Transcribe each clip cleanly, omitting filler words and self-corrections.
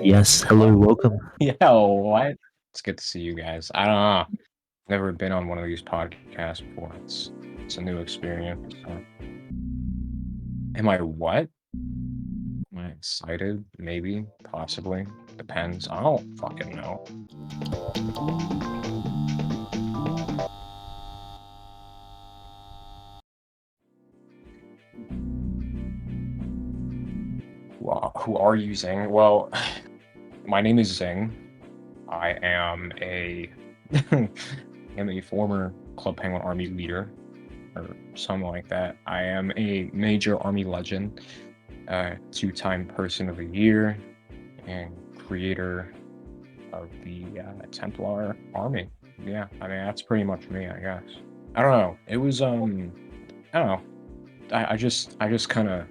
Yes, hello, welcome. Yeah, what? It's good to see you guys. I don't know. Never been on one of these podcasts before. It's a new experience. So. Am I what? Am I excited? Maybe, possibly. Depends. I don't fucking know. Well, who are you, Xing? Well, my name is Xing. I am a am a former Club Penguin Army leader, or something like that. I am a major Army legend, two-time Person of the Year, and creator of the Templar Army. Yeah, I mean that's pretty much me, I guess. I don't know. It was I don't know. I just kind of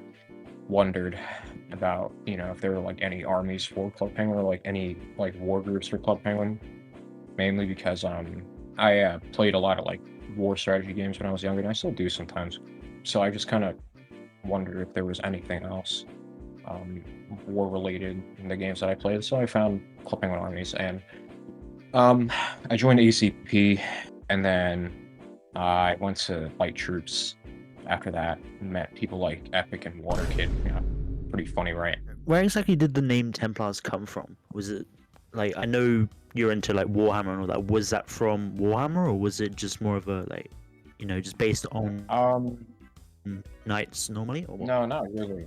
wondered about if there were like any armies for Club Penguin or like any like war groups for Club Penguin, mainly because I played a lot of like war strategy games when I was younger, and I still do sometimes. So I just kind of wondered if there was anything else war related in the games that I played. So I found Club Penguin Armies, and I joined ACP, and then I went to Light Troops after that and met people like Epic and Waterkid. Yeah, pretty funny, right? Where exactly did the name Templars come from? Was it like I know you're into like Warhammer and all that. Was that from Warhammer or was it just more of a like just based on Um, knights normally or what? no, not really.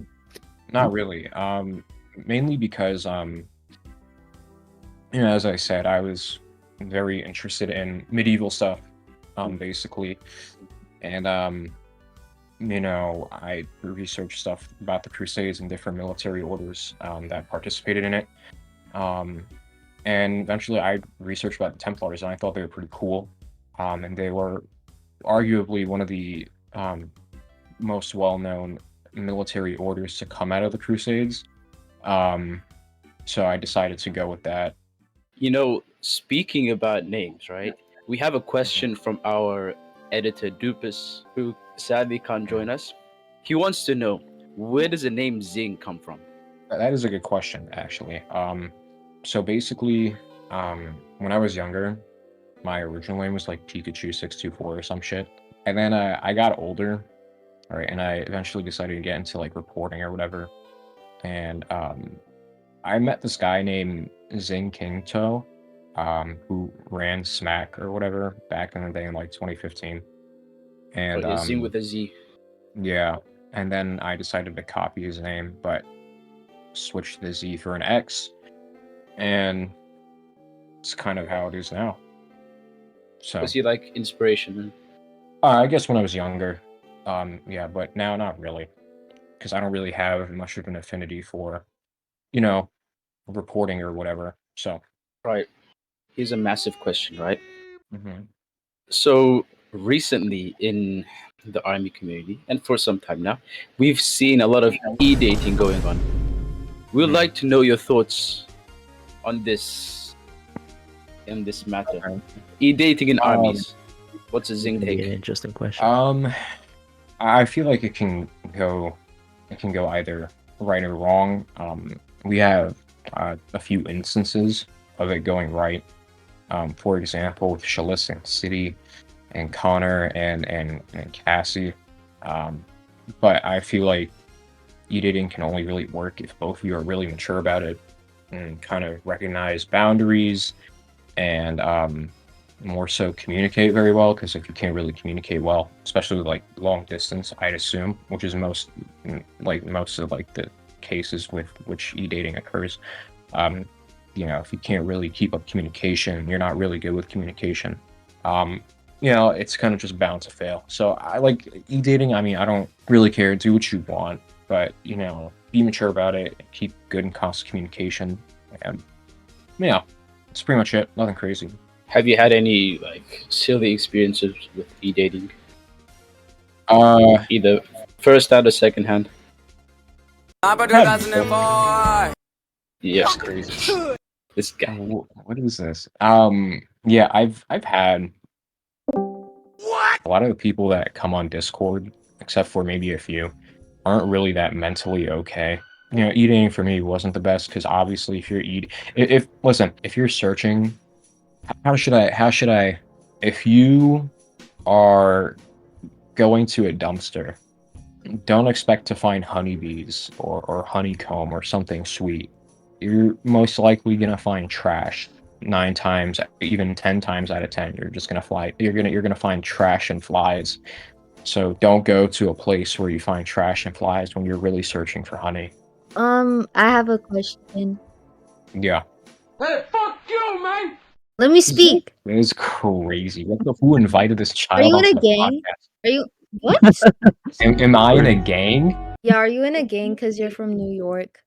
Not really. Mainly because as I said, I was very interested in medieval stuff, basically, and I researched stuff about the Crusades and different military orders that participated in it. And eventually I researched about the Templars, and I thought they were pretty cool. And they were arguably one of the most well-known military orders to come out of the Crusades. So I decided to go with that. Speaking about names, right? We have a question from our editor doopus, who sadly can't join us. He wants to know, where does the name Xing come from? That is a good question, actually. So basically, when I was younger, my original name was like Pikachu624 or some shit. And then I got older, right, and I eventually decided to get into like reporting or whatever. And I met this guy named Xing Kingto, who ran Smack or whatever back in the day in like 2015. And It's Xing with a Z. yeah, and then I decided to copy his name, but switched the Z for an X, and it's kind of how it is now. So Was he like inspiration? I guess when I was younger, yeah, but now not really, because I don't really have much of an affinity for, reporting or whatever. So Right. Here's a massive question, right? mhm. So recently in the army community, and for some time now, we've seen a lot of e-dating going on. We'd Mhm. like to know your thoughts on this matter. Okay. E-dating in armies. What's a Xing Gonna be an take? interesting question. I feel like it can go either right or wrong. We have a few instances of it going right. For example, with Shalistic City and Connor and Cassie. But I feel like e-dating can only really work if both of you are really mature about it and kind of recognize boundaries and more so communicate very well. Because if you can't really communicate well, especially with like long distance, I'd assume, which is most of like the cases with which e-dating occurs. If you can't really keep up communication, you're not really good with communication. It's kind of just bound to fail. So I like e-dating. I mean, I don't really care. Do what you want, but be mature about it. Keep good and constant communication, and it's pretty much it. Nothing crazy. Have you had any like silly experiences with e-dating? Either first hand or second hand? Yes, crazy. This guy. What is this? Yeah, I've had a lot of the people that come on Discord, except for maybe a few, aren't really that mentally okay. eating for me wasn't the best because obviously if you're if you're searching, how should I, if you are going to a dumpster, don't expect to find honeybees or honeycomb or something sweet. You're most likely gonna find trash. 9 times, even 10 times out of 10, you're gonna find trash and flies. So don't go to a place where you find trash and flies when you're really searching for honey. I have a question. Yeah, Hey, fuck you, man! Let me speak. it is crazy. Who invited this Are child you in onto a the gang? podcast? Are you what? Am I in a gang? Yeah, are you in a gang because you're from New York?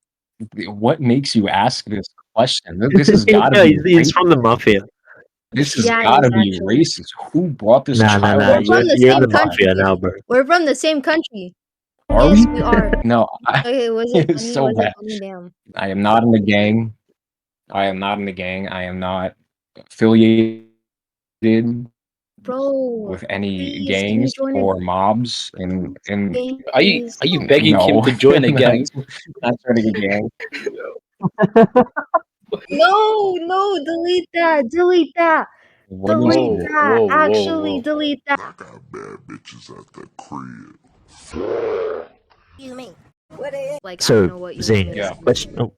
What makes you ask this question? This has got to Yeah, be he's racist. from the mafia. This has Yeah, it got to is be actually. racist. Who brought this Nah, child We're onto from the you're in same the country. mafia now, bro. We're from the same country. Are Yes, we? we are. No, Okay, was it it's funny? so Was it bad. funny? Damn. I am not in the gang. I am not in the gang. I am not affiliated Bro, with any please, can you gangs join a or mobs. And gang, Are you please? begging him no, to join a not, gang? not joining a gang. No, no, delete that. Delete that. What do you Delete mean? that. Whoa, Actually, whoa. delete that. I got bad bitches at the crib. You mean? What is? Like, I don't So, know what you want Zane, me to Yeah. say. question. Oh,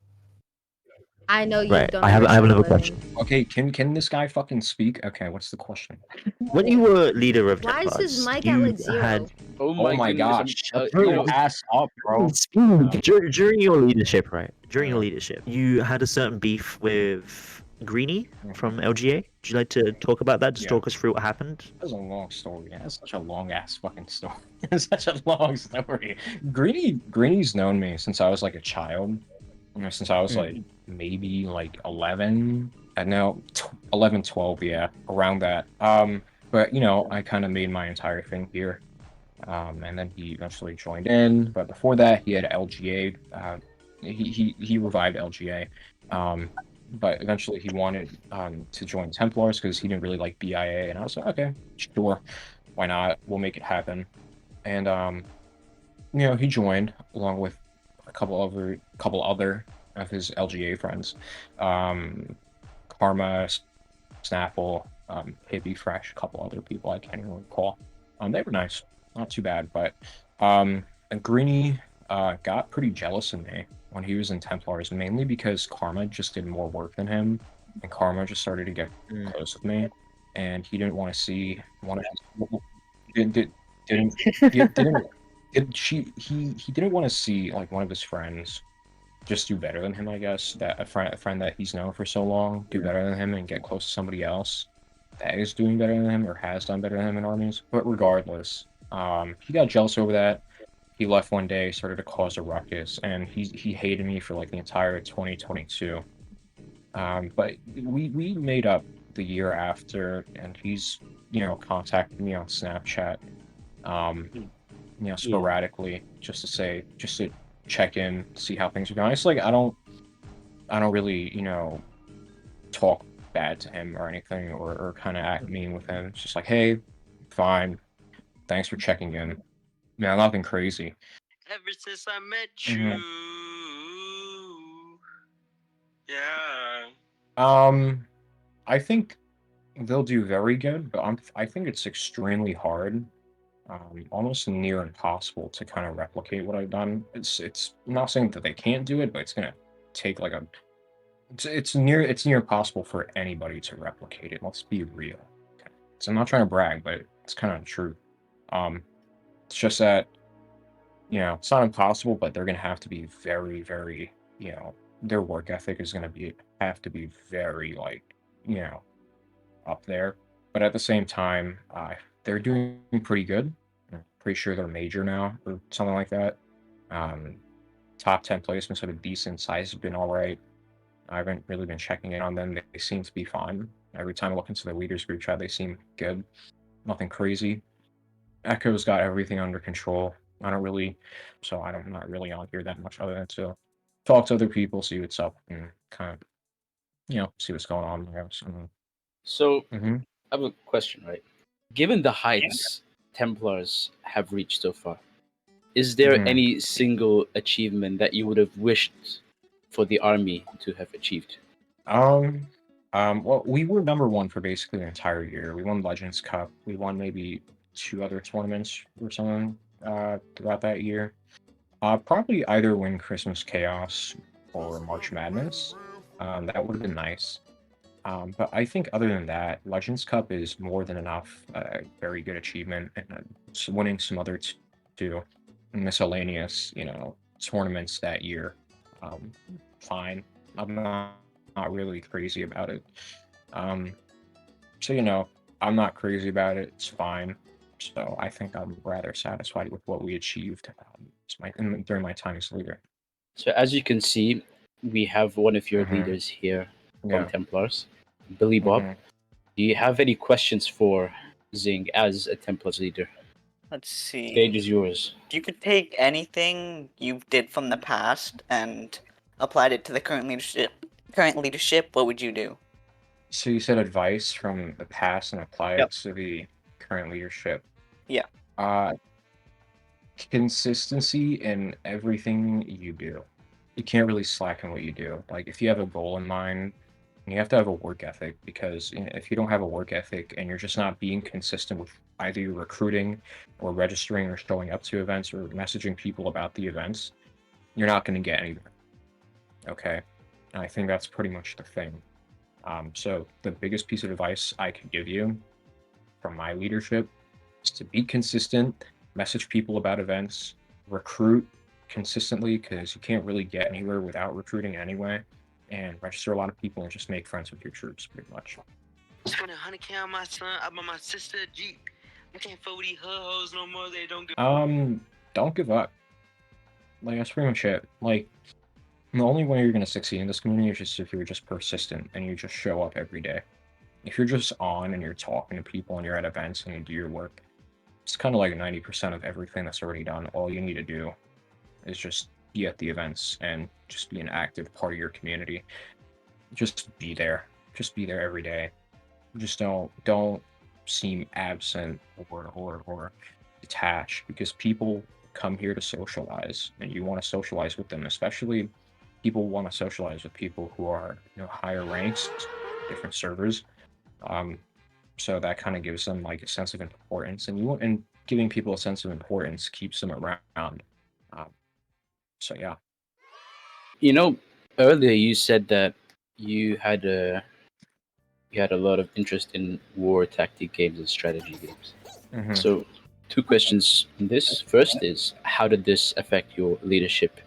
I know you right. don't I have understand another what I question. mean. Okay, can this guy fucking speak? Okay, what's the question? When you were leader of Why is his Templars, mic at you like 0? had Oh Oh my my goodness. gosh, shut You your know, ass up, bro. during your leadership, right? During your Yeah. leadership, you had a certain beef with Greenie from LGA. Would you like to talk about that? Just Yeah. talk us through what happened. That's a long story. That's such a long ass fucking story. It's such a long story. Greeny's known me since I was like a child. Since I was like maybe like 11. No, 11, 12, yeah, around that. But I kind of made my entire thing here. And then he eventually joined in. But before that, he had LGA. He revived LGA. But eventually he wanted to join Templars because he didn't really like BIA, and I was like, okay, sure, why not? We'll make it happen. And he joined along with a couple other of his LGA friends, Karma, Snapple, Hippie Fresh, a couple other people I can't even recall. They were nice, not too bad, but and Greeny got pretty jealous of me when he was in Templars, mainly because Karma just did more work than him, and Karma just started to get close with me, and he didn't want to see one of his didn't he didn't want to see like one of his friends just do better than him, I guess. That a friend that he's known for so long do better than him and get close to somebody else that is doing better than him or has done better than him in armies. But regardless, he got jealous over that. He left one day, started to cause a ruckus, and he hated me for like the entire 2022. But we made up the year after, and he's contacted me on Snapchat, sporadically just to check in, see how things are going. It's like I don't really talk bad to him or anything, or kind of act mean with him. It's just like, hey, fine, thanks for checking in. Yeah, nothing crazy. Ever since I met Mhm. you, yeah. I think they'll do very good, but I think it's extremely hard, almost near impossible to kind of replicate what I've done. I'm not saying that they can't do it, but it's gonna take like it's near impossible for anybody to replicate it. Let's be real. Okay. So I'm not trying to brag, but it's kind of true. Um, it's just that it's not impossible, but they're gonna have to be very, very, their work ethic is gonna have to be very like, up there. But at the same time, they're doing pretty good. I'm pretty sure they're major now or something like that. Um, Top 10 placements of a decent size have been all right. I haven't really been checking in on them. They seem to be fine. Every time I look into the leaders group chat, they seem good. Nothing crazy. Echo's got everything under control. I'm not really on here that much other than to talk to other people, see what's up, and kind of, see what's going on. I guess. So, Mhm. I have a question, right? Given the heights Templars have reached so far, is there Mhm. any single achievement that you would have wished for the army to have achieved? Well, we were #1 for basically the entire year. We won Legends Cup. We won maybe 2 other tournaments or something throughout that year. Probably either win Christmas Chaos or March Madness. That would have been nice. But I think other than that, Legends Cup is more than enough. Very good achievement, and winning some other two miscellaneous, tournaments that year. Um, Fine. I'm not really crazy about it. Um, so I'm not crazy about it. It's fine. So I think I'm rather satisfied with what we achieved during my time as leader. So as you can see, we have one of your Mhm. leaders here from Yeah. Templars, Billy Bob. Mhm. Do you have any questions for Xing as a Templars leader? Let's see. Stage is yours. If you could take anything you did from the past and applied it to the current leadership, what would you do? So you said advice from the past and apply Yep. it to the current leadership. Yeah. Consistency in everything you do. You can't really slack in what you do. Like if you have a goal in mind, you have to have a work ethic because if you don't have a work ethic and you're just not being consistent with either your recruiting or registering or showing up to events or messaging people about the events, you're not going to get anywhere. Okay. And I think that's pretty much the thing. So the biggest piece of advice I could give you from my leadership is to be consistent, message people about events, recruit consistently because you can't really get anywhere without recruiting anyway, and register a lot of people and just make friends with your troops pretty much. Spend 100K on my son. I bought my sister a Jeep. I can't fuck with these hoes no more. They don't give. Don't give up. Like that's pretty much it. Like the only way you're gonna succeed in this community is just if you're just persistent and you just show up every day. If you're just on and you're talking to people and you're at events and you do your work, it's kind of like 90% of everything that's already done. All you need to do is just be at the events and just be an active part of your community. Just be there. Just be there every day. Just don't seem absent or detached because people come here to socialize and you want to socialize with them, especially people want to socialize with people who are higher ranks, different servers. So that kind of gives them like a sense of importance, and giving people a sense of importance keeps them around. Um, so yeah. Earlier you said that you had a lot of interest in war tactic games and strategy games. Mhm. So, two questions on this. First is, how did this affect your leadership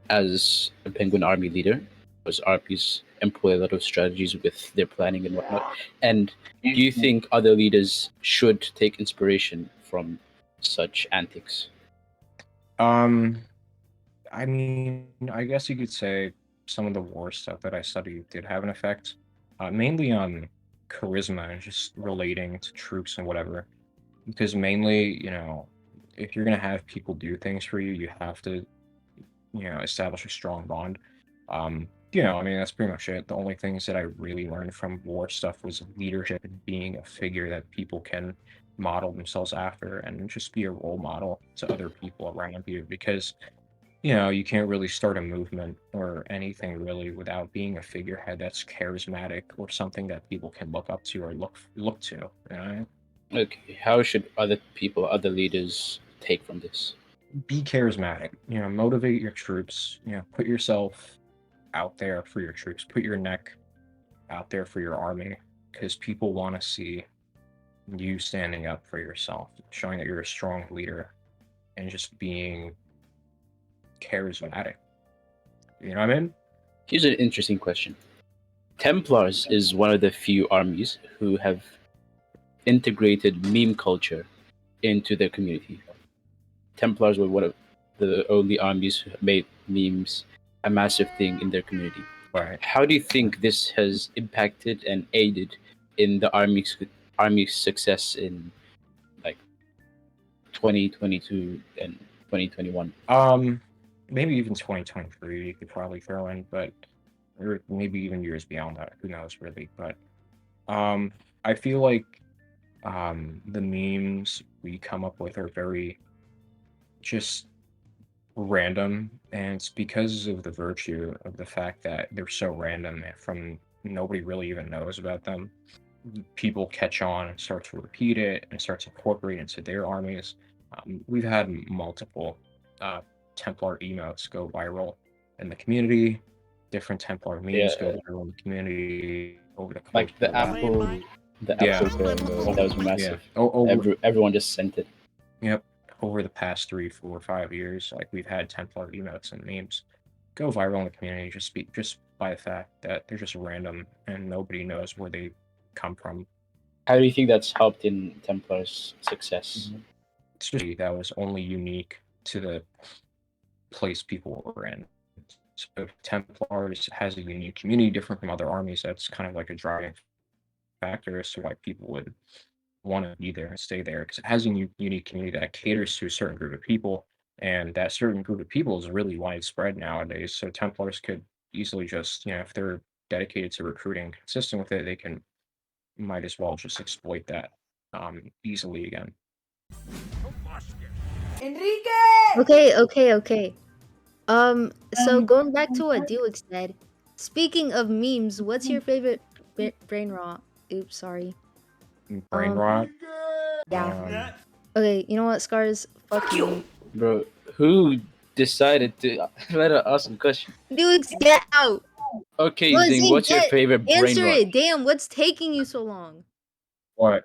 as a Penguin Army leader? Because armies employ a lot of strategies with their planning and whatnot. And do you think other leaders should take inspiration from such antics? I mean, I guess you could say some of the war stuff that I studied did have an effect, mainly on charisma and just relating to troops and whatever. Because mainly, if you're gonna have people do things for you, you have to, establish a strong bond. I mean, that's pretty much it. The only things that I really learned from war stuff was leadership and being a figure that people can model themselves after and just be a role model to other people around you because you can't really start a movement or anything really without being a figurehead that's charismatic or something that people can look up to or look to. Okay, how should other people, other leaders take from this? Be charismatic. Motivate your troops. Put yourself out there for your troops. Put your neck out there for your army because people want to see you standing up for yourself, showing that you're a strong leader, and just being charismatic. You know what I mean? Here's an interesting question. Templars is one of the few armies who have integrated meme culture into their community. Templars were one of the only armies who made memes a massive thing in their community. Right. How do you think this has impacted and aided in the army's success in like 2022 and 2021? Maybe even 2023 you could probably throw in, but or maybe even years beyond that. Who knows really? But I feel like the memes we come up with are very just random, and it's because of the virtue of the fact that they're so random from nobody really even knows about them. People catch on and start to repeat it and start to incorporate it into their armies. We've had multiple Templar emotes go viral in the community. Different Templar memes go viral in the community over the course Like of the while. apple, Yeah. that was massive. Everyone just sent it. Yep. Over the past 3, 4, 5 years, like we've had Templar emotes and memes go viral in the community just by the fact that they're just random and nobody knows where they come from. How do you think that's helped in Templar's success? It's just that was only unique to the place people were in. So Templars has a unique community different from other armies. That's kind of like a driving factor as to why people would want to be there and stay there, because it has a unique community that caters to a certain group of people, and that certain group of people is really widespread nowadays. So Templars could easily just, if they're dedicated to recruiting, consistent with it, they can might as well just exploit that easily again. Okay. So going back to what DIWIX said, speaking of memes, what's your favorite brain rot? Oops, sorry. Brain rot? Yeah. Okay, you know what, Scars? Fuck you. Bro, who decided to let us ask a question? DIWIX, get out! Okay, No, Xing, Xing, what's your favorite brain Answer rot? it! Damn, what's taking you so long? What?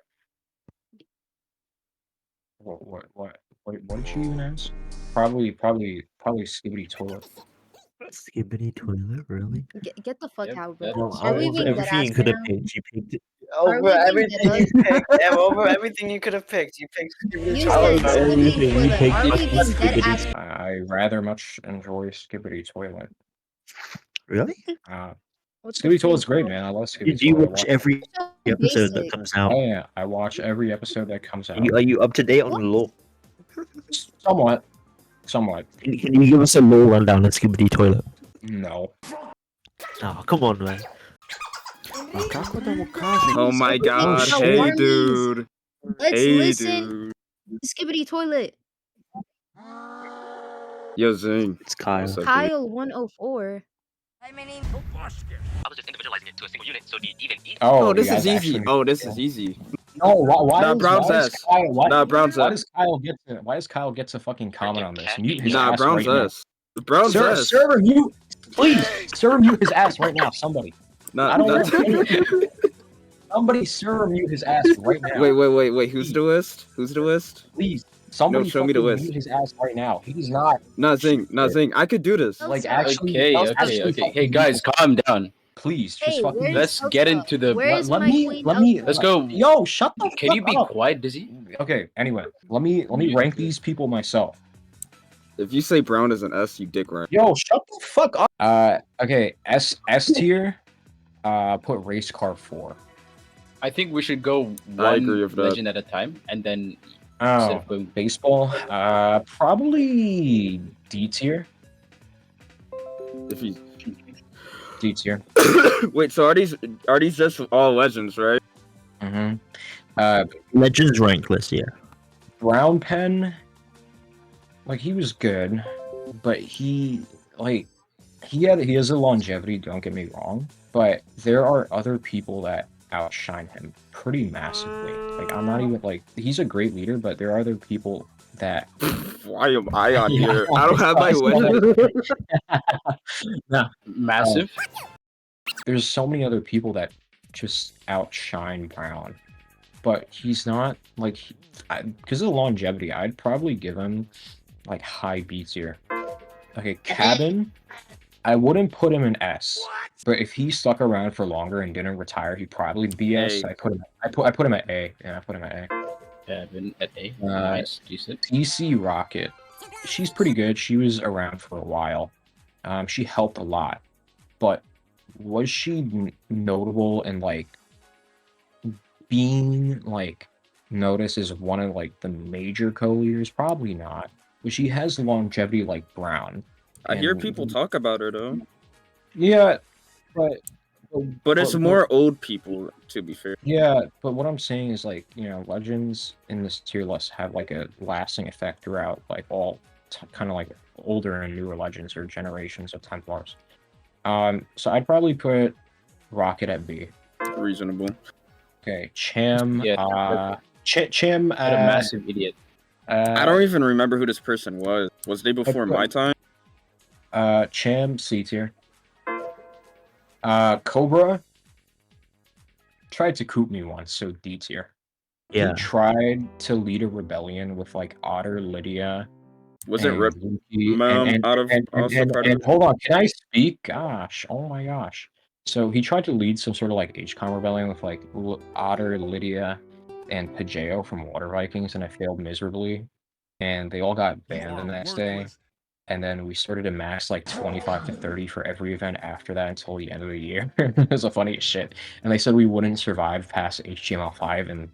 What did she even ask? Probably Skibidi Toilet. Skibidi toilet, really? Get the fuck Yep, out, bro. Well, Are we out of being everything deadass you could right have now? picked, you picked it. Are we Over being everything deadass? you picked, over everything you could have picked, you picked Skibidi You Toilet. said Skibidi Everything you toilet. picked Are we fucking being Skibidi. deadass? I rather much enjoy Skibidi Toilet. Really? What the Skibidi Toilet's freak, great, bro? man. I love Do Skibidi you Toilet. watch every So episode that basic. comes out? Oh yeah, I watch every episode that comes out. Are you up to date on the lore? Somewhat. Can you give us a lore rundown on Skibidi toilet? No. Oh, come on, man. Oh my god, How hey armies- dude. Let's Hey listen dude. to Skibidi toilet. Yo Xing. It's Kyle. What's up, dude? Kyle 104. I was just individualizing it to a single unit, so the even each. Oh, you this guys is easy. actually- Oh, this is easy. No, why Nah, does- Brown's why does ass. Kyle- why- Nah, Brown's why ass. does Kyle get to? Why does Kyle get to fucking comment on this? Mute his Nah, ass Brown's right now. ass. Brown's Sir, ass. server mute, please. Server mute his ass right now. Somebody. Nah, I don't nah. want anything. Somebody server mute his ass right now. Wait. Who's the list? Please. Somebody No, show me the fucking list. mute his ass right now. He's not. Nah, Zing. I could do this. Like actually. Okay. Hey guys, calm down. Please, Hey, just fucking. where's- Let's get into the. Where's let my me. queen Let me. Elsa? Let's go. Yo, shut the Can you fuck be up. quiet, Dizzy? Okay. Anyway, let me rank these people myself. If you say Brown is an S, you dick right. Yo, shut the fuck up. Okay. S tier. Put race car 4. I think we should go I agree one with that. legend at a time, and then instead Oh, of going. baseball. Probably D tier. If you D tier. wait, so are these just all legends, right? Mm-hmm. Legends rank list, yeah. Brown Pen. Like he was good, but he has a longevity. Don't get me wrong, but there are other people that outshine him pretty massively. Like I'm not even like he's a great leader, but there are other people that. Why am I on Yeah, here? I don't have my weapon. Massive. There's so many other people that just outshine Brown, but he's not like because of the longevity. I'd probably give him like high B tier. Okay, Cabin. I wouldn't put him in S, but if he stuck around for longer and didn't retire, he'd probably be S. A. I put him at A. Yeah, I put him at A. Yeah, been at A. Nice, decent. DC Rocket. She's pretty good. She was around for a while. She helped a lot, but was she notable and like being like noticed as one of like the major co-leaders? Probably not. But she has longevity like Brown. I hear And- people talk about her though. Yeah, but It's more old people, to be fair. yeah, but what I'm saying is like legends in this tier list have like a lasting effect throughout like all kind of like older and newer legends or generations of Templars. So I'd probably put Rocket at B. Reasonable. Okay, Cham. Yeah, Chim. What a massive idiot. I don't even remember who this person was. Was they before my time? Cham, C tier. Cobra tried to coop me once, so D tier. Yeah. He tried to lead a rebellion with like Otter, Lydia. Was it and Rip? Luki, Out of also part and of hold on, can I speak? Gosh, oh my gosh. So he tried to lead some sort of like HCOM rebellion with like Otter, Lydia, and Pajeo from Water Vikings, and I failed miserably. And they all got banned the next day. And then we started to max like 25 to 30 for every event after that until the end of the year. It was the funniest shit. And they said we wouldn't survive past HTML5, and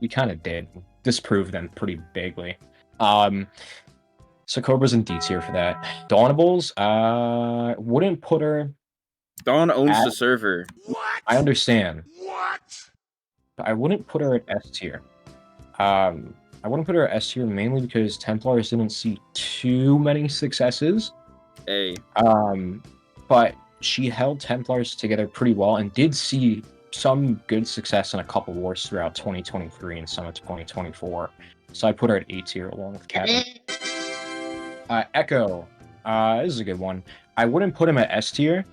we kind of did. Disproved them pretty bigly. So Cobra's in D tier for that. Dawnables, wouldn't put her. Dawn owns the server. I understand. But I wouldn't put her at S tier. I wouldn't put her at S tier mainly because Templars didn't see too many successes. A. But she held Templars together pretty well and did see some good success in a couple wars throughout 2023 and some of 2024. So I put her at A tier along with Captain. Echo. This is a good one. I wouldn't put him at S tier,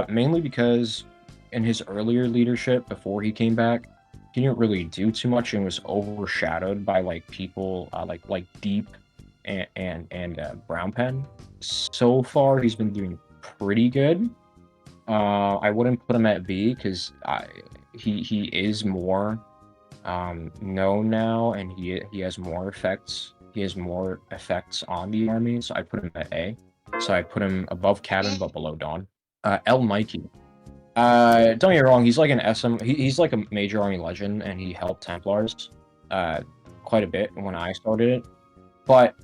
mainly because in his earlier leadership before he came back, he didn't really do too much and was overshadowed by like people like Deep and Brown Pen. So far, he's been doing pretty good. I wouldn't put him at B because he is more known now, and he has more effects. He has more effects on the army, so I put him at A. So I put him above Cabin but below Dawn. L Mikey. Don't get me wrong, he's like an SM. He's like a major army legend, and he helped Templars quite a bit when I started it. But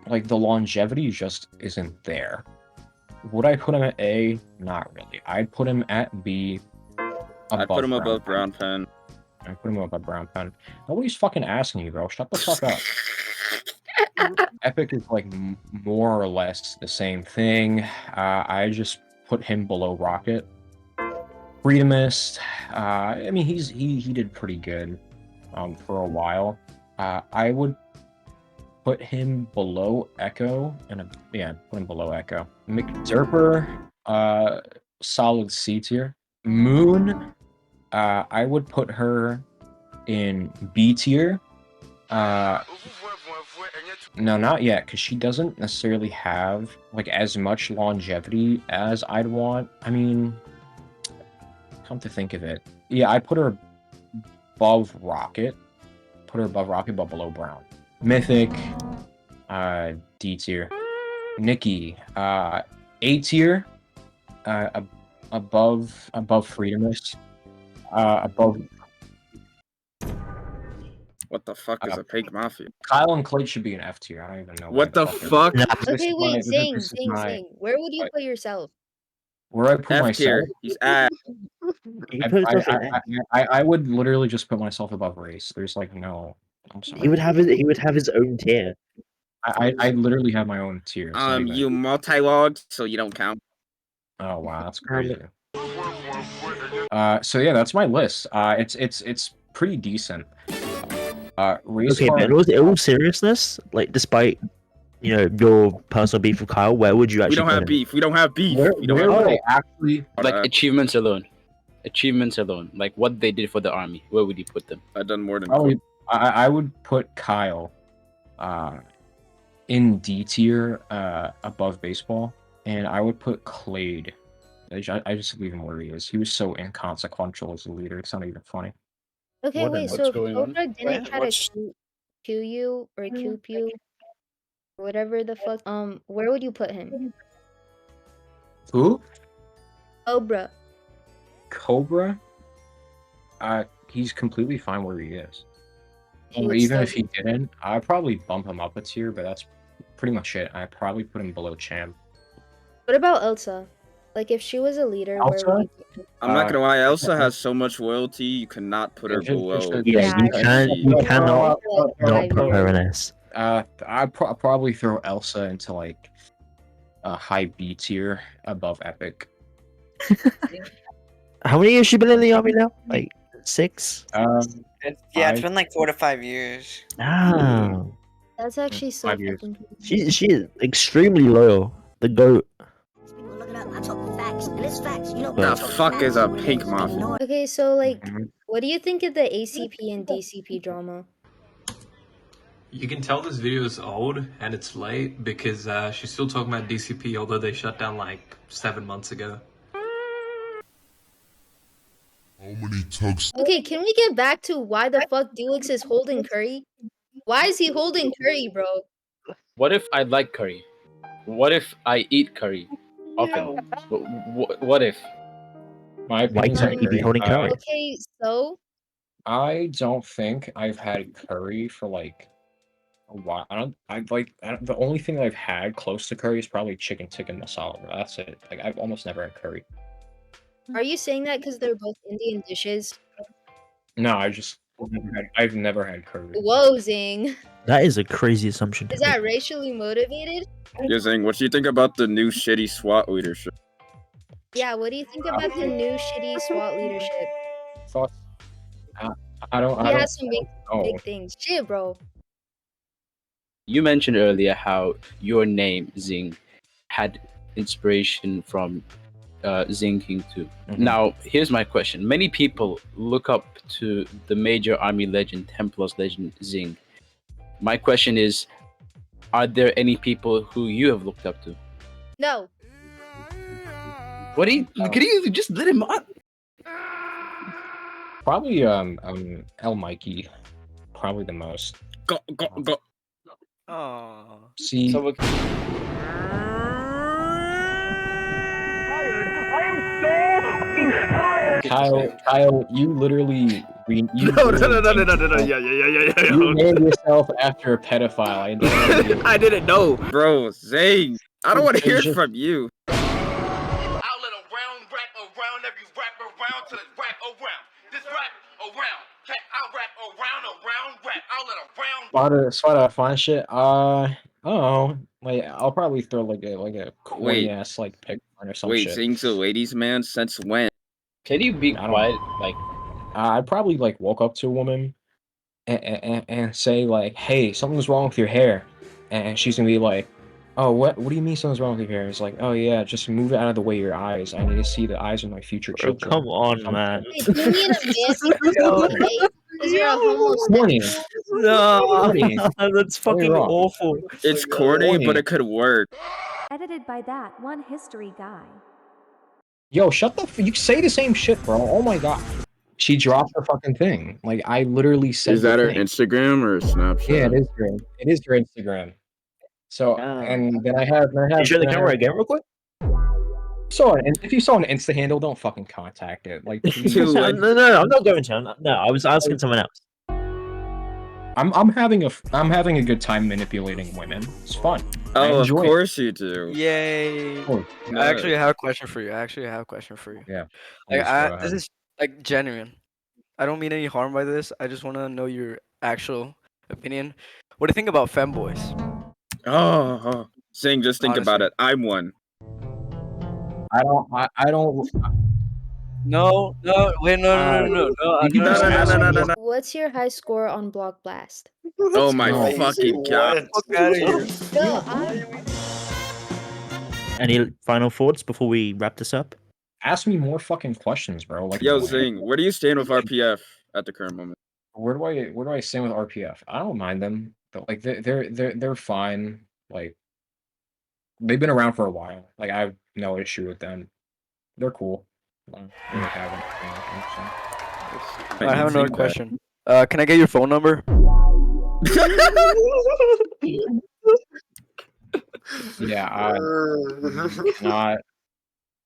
like the longevity just isn't there. Would I put him at A? Not really. I'd put him at B. I'd put him above Brown Pen. I put him above Brown Pen. Nobody's fucking asking you, bro. Shut the fuck up. Epic is like more or less the same thing. I just put him below Rocket. Freedomist. I mean, he did pretty good for a while. I would put him below Echo, and put him below Echo. McDerper, solid C tier. Moon, I would put her in B tier. No, not yet, because she doesn't necessarily have like as much longevity as I'd want. I mean, come to think of it, yeah, I put her above Rocket. Put her above Rocket, but below Brown. Mythic, D tier. Nikki, A tier. Above Freedomist. Above. What the fuck is a Pig Mafia? Kyle and Clay should be an F tier. I don't even know. What the fuck? Okay, wait, Xing. Where would you put yourself? Where I put F myself? tier. He's ass. I would literally just put myself above Race. There's like no. I'm sorry. He would have his own tier. I literally have my own tier. You multi-logged, so you don't count. Oh wow, that's crazy. So yeah, that's my list. It's pretty decent. Race Okay, car... but in all seriousness, like despite your personal beef with Kyle, where would you actually? We don't have beef. We don't have beef. We don't where have would I actually Like achievements alone. Achievements alone. Like what they did for the army. Where would you put them? I've done more than. I would put Kyle in D tier above baseball, and I would put Clade. I just leave him where he is. He was so inconsequential as a leader. It's not even funny. Okay, wait. So if Cobra didn't try to kill you or coop you, or whatever the fuck, where would you put him? Who? Cobra. Cobra? He's completely fine where he is. He Even if he didn't, I'd probably bump him up a tier, but that's pretty much it. I'd probably put him below Cham. What about Elsa? Like, if she was a leader, Elsa? where would you put her? I'm not gonna lie, Elsa has so much loyalty, you cannot put her below. Yeah, you cannot not put her in S. I'd probably throw Elsa into like a high B tier above Epic. How many years she been in the army now? Like 6? Yeah, it's 5. been like 4 to 5 years. Ah, That's actually so 5 years. fucking crazy. she is extremely loyal. The goat. People look it up. I talk facts, and it's facts. You know, The I talk fuck facts, is a what it pink is. muffin? Ignore it. Okay, so like, Mhm. what do you think of the ACP and DCP drama? You can tell this video is old and it's late because she's still talking about DCP, although they shut down like 7 months ago. How many tugs? Okay, can we get back to why the fuck DIWIX is holding Curry? Why is he holding Curry, bro? What if I like curry? What if I eat curry often? What if? My Why opinion's can't on he be holding curry? Okay, so I don't think I've had curry for like a while. The only thing that I've had close to curry is probably chicken tikka masala. Bro. That's it. Like I've almost never had curry. are you saying that because they're both Indian dishes? No, I've never had curry. Whoa, Zing. That is a crazy assumption to Is make. that racially motivated? Yo, Zing, what do you think about the new shitty SWAT leadership? Yeah, what do you think about the new shitty SWAT leadership? Thought I don't. He I don't. has some know. big things. Shit, bro. You mentioned earlier how your name Xing had inspiration from Xing King 2. Now, here's my question. Many people look up to the major army legend, Templars legend Xing. My question is, are there any people who you have looked up to? No. What do you? Can you just let him on? Probably El Mikey, probably the most. Go. Oh. See, So what- Kyle, you literally you No, literally yeah. you named yourself after a pedophile. I know. I didn't know, bro. Zing, I don't want to hear It's just- from you. I'll let a round rap around every rap around till it's rap around. This rap around. I'll rap around rap. I'll let a round. Spot fine shit. I don't know. Like I'll probably throw like a corny Wait. ass like pick or some Wait, shit. Zing's a ladies' man since when? Can you be I don't quiet? Like, I'd probably like walk up to a woman and say like, "Hey, something's wrong with your hair," and she's gonna be like, "Oh, what? What do you mean something's wrong with your hair?" It's like, "Oh yeah, just move it out of the way of your eyes. I need to see the eyes of my future Bro, children." come on, man. Wait, do you need a man because you're a Corny. homosexual? No, Corny. that's fucking wrong. awful. It's corny, but corny. it could work. Edited by that one history guy. Yo, shut the. You say the same shit, bro. Oh my god. She dropped her fucking thing. Like I literally said. Is that the her thing. Instagram or Snapchat? Yeah, it is her. It is her Instagram. So and then I have. Can you show the camera again, real quick? If you saw an Insta handle, don't fucking contact it. Like, please. Too late. No, I'm not going to. No, I was asking someone else. I'm having a good time manipulating women. It's fun. I Oh, of enjoy it. course you do. Yay! Oh, I actually have a question for you. Yeah. Like, Please go this ahead. is like genuine. I don't mean any harm by this. I just want to know your actual opinion. What do you think about femboys? Oh. Zing, just think about Honestly. it. I'm one. I don't. No, wait, no. You can just ask me. What's your high score on Block Blast? Oh my No. fucking god. Fuck out of here. No, Any final thoughts before we wrap this up? Ask me more fucking questions, bro. Like, Yo, Zing, where do you stand with RPF at the current moment? where do I stand with RPF? I don't mind them. But, like they're fine. Like they've been around for a while. Like I have no issue with them. They're cool. I don't really have anything, so. I have another question. Can I get your phone number? Yeah, I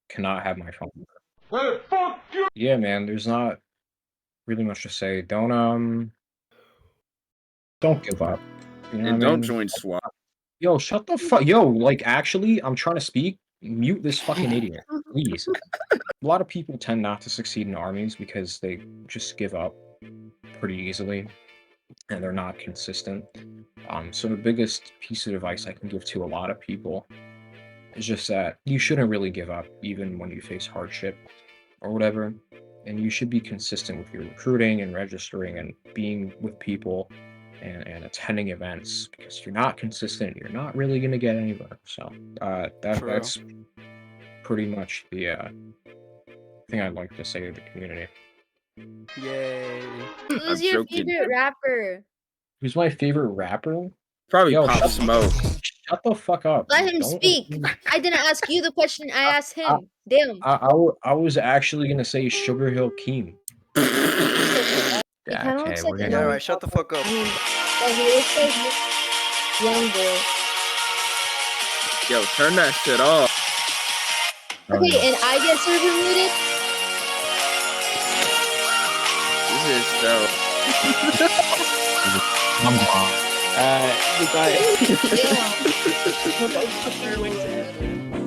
cannot have my phone number. Hey, fuck you! Yeah, man, there's not really much to say. Don't give up. You know And what I don't mean? join SWAT. Yo, shut the fuck. Yo, like actually, I'm trying to speak. Mute this fucking idiot, please. A lot of people tend not to succeed in armies because they just give up pretty easily, and they're not consistent. So the biggest piece of advice I can give to a lot of people is just that you shouldn't really give up even when you face hardship or whatever. And you should be consistent with your recruiting and registering and being with people and attending events, because if you're not consistent, you're not really going to get anywhere. So that's pretty much the thing I'd like to say to the community. Yay. Who's your favorite rapper? Who's my favorite rapper? Probably Yo, Pop Smoke. shut the fuck up. Let him Don't- speak. I didn't ask you the question. I asked him. Damn. I was actually gonna say Sugar Hill Keem. He kind of looks like Yeah, right. Shut the fuck up. I mean, he looks like young boy. Yo, turn that shit off. Okay, and I get server muted. This is so. Come on. Goodbye. Yeah.